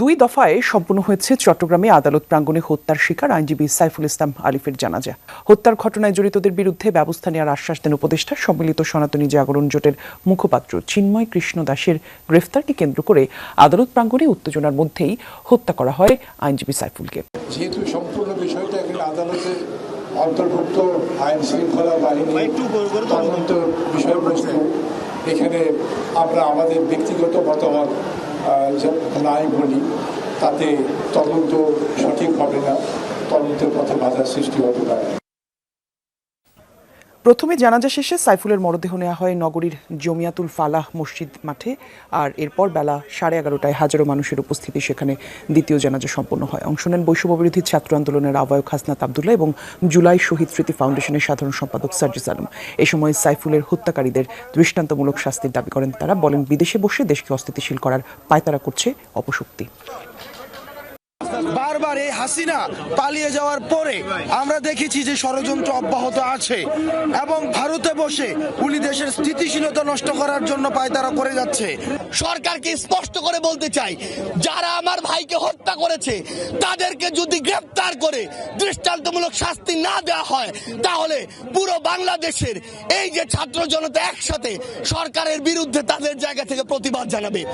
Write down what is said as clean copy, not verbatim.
দুই দফায় সম্পন্ন হয়েছে চট্টগ্রামে আদালত প্রাঙ্গণে হত্যার শিকার আইনজীবী সাইফুল ইসলাম আলিফের জানাজা। হত্যার ঘটনায় জড়িতদের বিরুদ্ধে ব্যবস্থা নেওয়ার আশ্বাস দেন উপদেষ্টা। সম্মিলিত সনাতনী জাগরণ জোটের মুখপাত্র চিন্ময় কৃষ্ণ দাসের গ্রেফতারকে কেন্দ্র করে আদালত প্রাঙ্গণে উত্তেজনার মধ্যেই হত্যা করা হয় আইনজীবী সাইফুলকে। যেহেতু সম্পূর্ণ বিষয়টা এখানে আদালতের অন্তর্ভুক্ত আইন শৃঙ্খলা বাহিনী তদন্ত বিষয়বস্তু, এখানে আমরা আমাদের ব্যক্তিগত মতামত নাই বলি তাতে তদন্ত সঠিক হবে না, তদন্তের পথে বাধার সৃষ্টি হতে পারে। প্রথমে জানাজা শেষে সাইফুলের মরদেহ নেওয়া হয় নগরীর জমিয়াতুল ফালাহ মসজিদ মাঠে, আর এরপর বেলা 11:30টায় হাজারো মানুষের উপস্থিতি সেখানে দ্বিতীয় জানাজা সম্পন্ন হয়। অংশ নেন বৈষম্য বিরোধী ছাত্র আন্দোলনের আহ্বায়ক হাসনাত আবদুল্লাহ এবং জুলাই শহীদ স্মৃতি ফাউন্ডেশনের সাধারণ সম্পাদক সার্জিস আলম। এ সময় সাইফুলের হত্যাকারীদের দৃষ্টান্তমূলক শাস্তির দাবি করেন তারা। বলেন, বিদেশে বসে দেশকে অস্থিতিশীল করার পায়তারা করছে অপশক্তি। বারবার এই হাসিনা পালিয়ে যাওয়ার পরে আমরা দেখেছি যে ষড়যন্ত্র অব্যাহত আছে এবং ভারতে বসে উনি দেশের স্থিতিশীলতা নষ্ট করার জন্য পায়তারা করে যাচ্ছে। সরকারকে স্পষ্ট করে বলতে চাই, যারা আমার ভাইকে হত্যা করেছে তাদেরকে যদি গ্রেফতার করে দৃষ্টান্তমূলক শাস্তি না দেওয়া হয়, তাহলে পুরো বাংলাদেশের এই যে ছাত্র জনতা একসাথে সরকারের বিরুদ্ধে তাদের জায়গা থেকে প্রতিবাদ জানাবে।